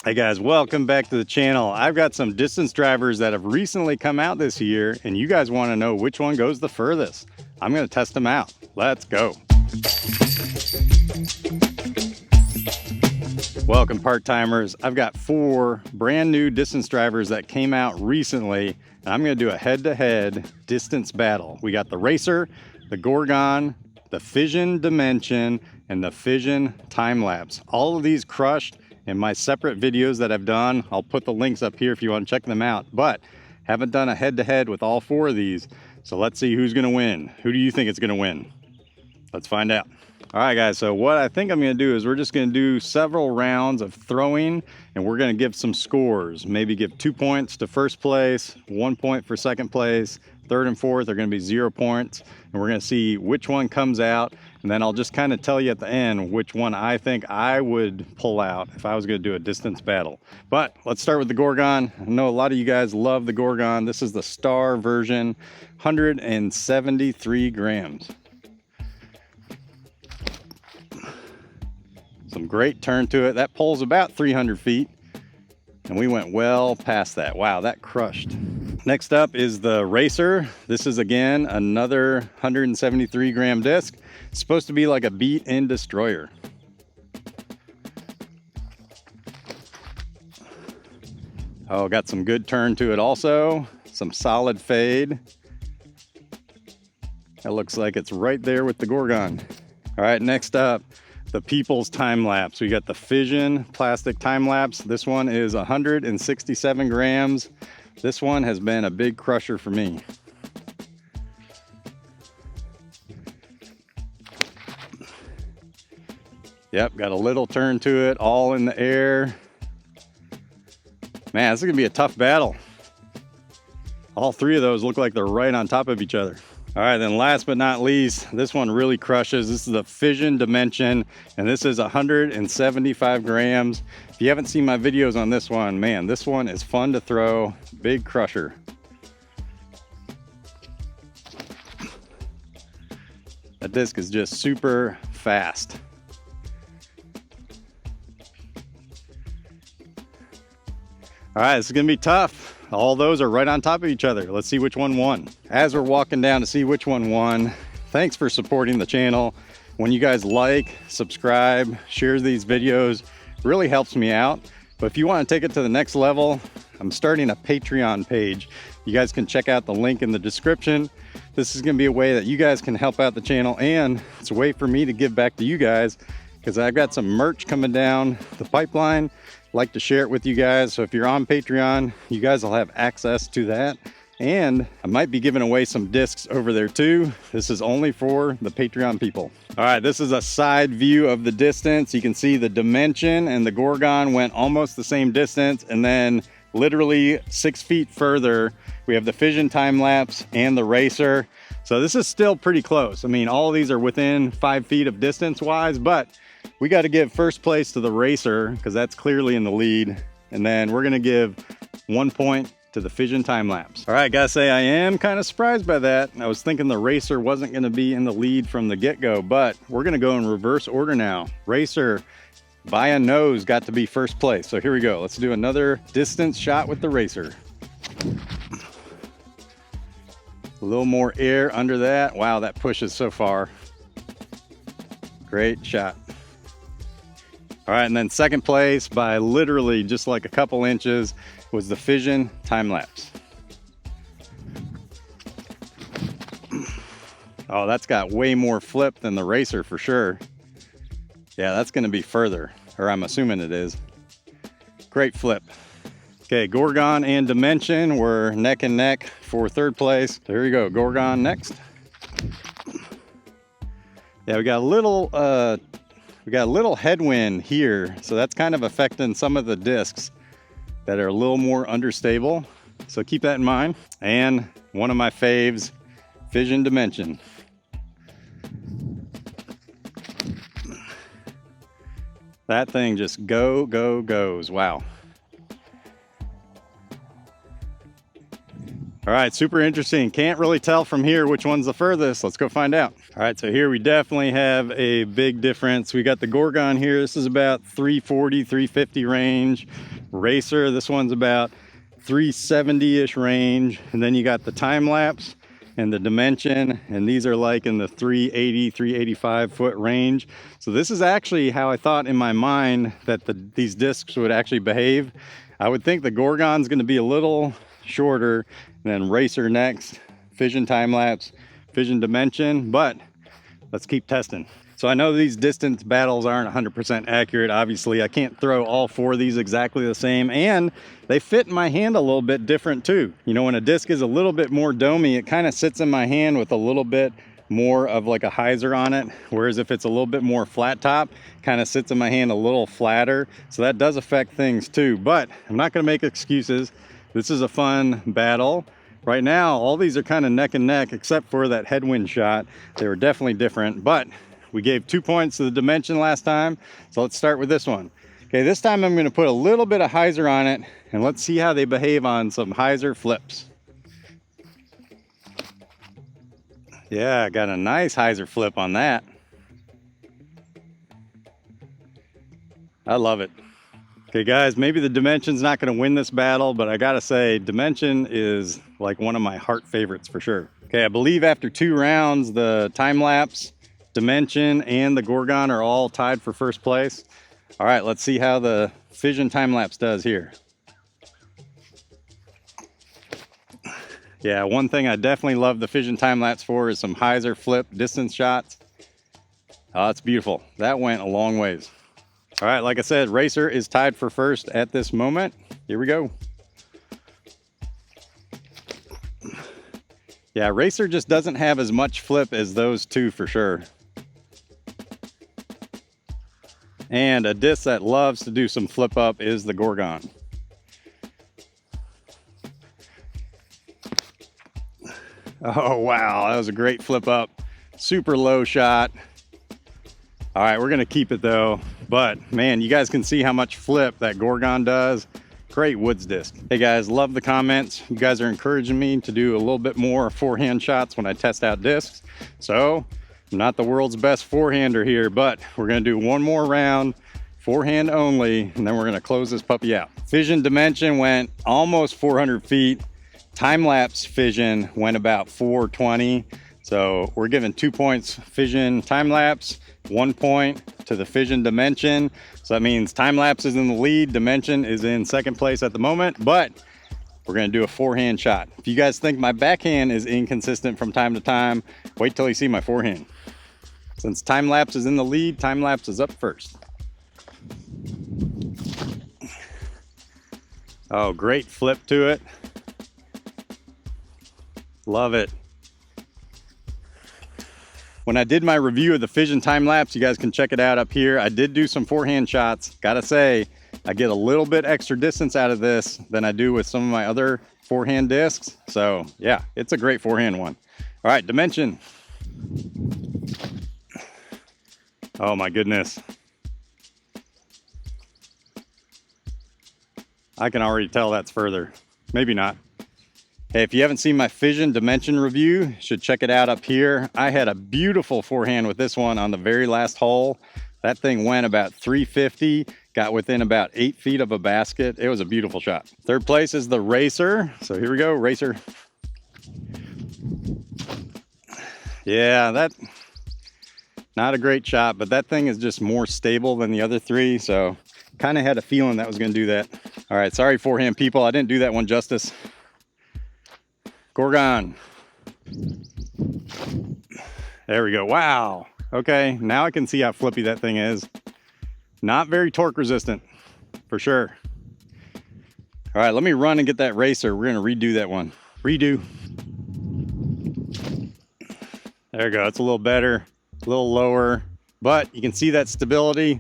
Hey guys, welcome back to the channel. I've got some distance drivers that have recently come out this year, and you guys want to know which one goes the furthest. I'm going to test them out. Let's go. Welcome part-timers. I've got 4 brand new distance drivers that came out recently, and I'm going to do a head-to-head distance battle. We got the Racer, the Gorgon, the FISSION Dimension, and the FISSION Time-Lapse. All of these crushed in my separate videos that I've done. I'll put the links up here if you want to check them out, but haven't done a head-to-head with all 4 of these. So let's see who's going to win. Who do you think is going to win? Let's find out. All right, guys, so what I think I'm going to do is we're just going to do several rounds of throwing, and we're going to give some scores. Maybe give 2 points to first place, 1 point for second place, third and fourth are going to be 0 points, and we're going to see which one comes out, and then I'll just kind of tell you at the end which one I think I would pull out if I was going to do a distance battle. But let's start with the Gorgon. I know a lot of you guys love the Gorgon. This is the Star version, 173 grams. Some great turn to it. That pole's about 300 feet, and we went well past that. Wow, that crushed. Next up is the Racer. This is again another 173 gram disc. It's supposed to be like a beat-in destroyer. Oh, got some good turn to it also. Some solid fade. That looks like it's right there with the Gorgon. All right, next up, the People's Time-Lapse. We got the FISSION plastic Time-Lapse. This one is 167 grams. This one has been a big crusher for me. Yep, got a little turn to it, all in the air. Man, this is gonna be a tough battle. All 3 of those look like they're right on top of each other. All right, then last but not least, this one really crushes. This is the FISSION Dimension, and this is 175 grams. If you haven't seen my videos on this one, man, this one is fun to throw, big crusher. That disc is just super fast. All right, this is gonna be tough. All those are right on top of each other. Let's see which one won. As we're walking down to see which one won, thanks for supporting the channel. When you guys like, subscribe, share these videos, really helps me out. But if you want to take it to the next level, I'm starting a Patreon page. You guys can check out the link in the description. This is gonna be a way that you guys can help out the channel, and it's a way for me to give back to you guys, because I've got some merch coming down the pipeline. Like to share it with you guys. So if you're on Patreon, you guys will have access to that. And I might be giving away some discs over there too. This is only for the Patreon people. All right, this is a side view of the distance. You can see the Dimension and the Gorgon went almost the same distance. And then literally 6 feet further, we have the FISSION Time-Lapse and the Racer. So this is still pretty close. I mean, all of these are within 5 feet of distance wise, but we got to give first place to the Racer because that's clearly in the lead. And then we're going to give 1 point to the FISSION Time-Lapse. All right, gotta say I am kind of surprised by that. I was thinking the Racer wasn't going to be in the lead from the get-go, but we're going to go in reverse order now. Racer, by a nose, got to be first place. So here we go. Let's do another distance shot with the Racer. A little more air under that. Wow, that pushes so far. Great shot. All right, and then second place by literally just like a couple inches was the FISSION Time-Lapse. Oh, that's got way more flip than the Racer for sure. Yeah, that's gonna be further, or I'm assuming it is. Great flip. Okay, Gorgon and Dimension were neck and neck for third place. So here you go, Gorgon next. Yeah, we got a little headwind here, so that's kind of affecting some of the discs that are a little more understable. So keep that in mind. And one of my faves, FISSION Dimension. That thing just goes. Wow. All right, super interesting. Can't really tell from here which one's the furthest. Let's go find out. All right, so here we definitely have a big difference. We got the Gorgon here. This is about 340, 350 range. Racer, this one's about 370-ish range. And then you got the Time-Lapse and the Dimension, and these are like in the 380, 385 foot range. So this is actually how I thought in my mind that these discs would actually behave. I would think the Gorgon's gonna be a little shorter, and then Racer next, Fission Time-Lapse, Fission Dimension, but let's keep testing. So I know these distance battles aren't 100% accurate. Obviously, I can't throw all four of these exactly the same, and they fit in my hand a little bit different too. You know, when a disc is a little bit more domey, it kind of sits in my hand with a little bit more of like a hyzer on it, whereas if it's a little bit more flat top, kind of sits in my hand a little flatter. So that does affect things too, but I'm not gonna make excuses. This is a fun battle. Right now, all these are kind of neck and neck, except for that headwind shot. They were definitely different, but we gave 2 points to the Dimension last time. So let's start with this one. Okay, this time I'm gonna put a little bit of hyzer on it, and let's see how they behave on some hyzer flips. Yeah, got a nice hyzer flip on that. I love it. Okay guys, maybe the Dimension's not gonna win this battle, but I gotta say, Dimension is like one of my heart favorites for sure. Okay, I believe after 2 rounds, the Time-Lapse, Dimension, and the Gorgon are all tied for first place. All right, let's see how the Fission Time-Lapse does here. Yeah, one thing I definitely love the Fission Time-Lapse for is some hyzer flip distance shots. Oh, it's beautiful. That went a long ways. All right, like I said, Racer is tied for first at this moment. Here we go. Yeah, Racer just doesn't have as much flip as those two for sure. And a disc that loves to do some flip up is the Gorgon. Oh, wow, that was a great flip up. Super low shot. All right, we're gonna keep it though. But man, you guys can see how much flip that Gorgon does. Great woods disc. Hey guys, love the comments. You guys are encouraging me to do a little bit more forehand shots when I test out discs. So I'm not the world's best forehander here, but we're gonna do one more round, forehand only, and then we're gonna close this puppy out. Fission Dimension went almost 400 feet. Time-Lapse Fission went about 420. So we're giving 2 points Fission Time-Lapse, 1 point to the Fission Dimension. So that means Time-Lapse is in the lead, Dimension is in second place at the moment, but we're gonna do a forehand shot. If you guys think my backhand is inconsistent from time to time, wait till you see my forehand. Since Time-Lapse is in the lead, Time-Lapse is up first. Oh, great flip to it. Love it. When I did my review of the Fission Time-Lapse, you guys can check it out up here. I did do some forehand shots. Gotta say, I get a little bit extra distance out of this than I do with some of my other forehand discs. So yeah, it's a great forehand one. All right, Dimension. Oh my goodness. I can already tell that's further. Maybe not. Hey, if you haven't seen my Fission Dimension review, you should check it out up here. I had a beautiful forehand with this one on the very last hole. That thing went about 350, got within about 8 feet of a basket. It was a beautiful shot. Third place is the Racer. So here we go, Racer. Yeah, that, not a great shot, but that thing is just more stable than the other three. So kind of had a feeling that was gonna do that. All right, sorry forehand people, I didn't do that one justice. Gorgon. There we go. Wow. Okay, now I can see how flippy that thing is. Not very torque resistant, for sure. All right, let me run and get that Racer. We're gonna redo that one. Redo. There we go. It's a little better, a little lower, but you can see that stability.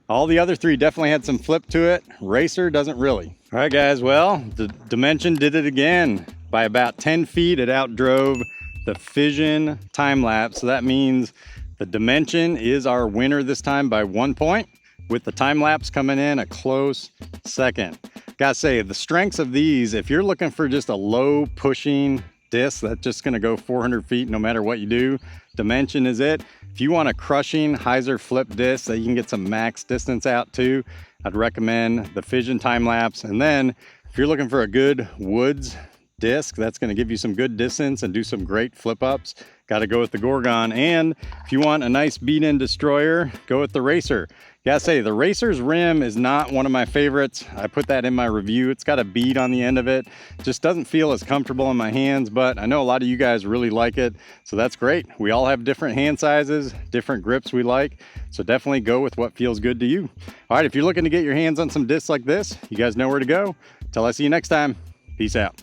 All the other three definitely had some flip to it. Racer doesn't really. All right, guys. Well, the Dimension did it again. By about 10 feet, it outdrove the Fission Time-Lapse. So that means the Dimension is our winner this time by 1 point, with the Time-Lapse coming in a close second. Gotta say, the strengths of these, if you're looking for just a low pushing disc that's just gonna go 400 feet no matter what you do, Dimension is it. If you want a crushing hyzer flip disc that you can get some max distance out to, I'd recommend the FISSION Time-Lapse. And then if you're looking for a good woods disc that's going to give you some good distance and do some great flip ups, got to go with the Gorgon. And if you want a nice beat-in destroyer, go with the Racer. Gotta say, the Racer's rim is not one of my favorites. I put that in my review. It's got a bead on the end of it. Just doesn't feel as comfortable in my hands, but I know a lot of you guys really like it, so that's great. We all have different hand sizes, different grips we like, so definitely go with what feels good to you. All right, if you're looking to get your hands on some discs like this, you guys know where to go. Till I see you next time, peace out.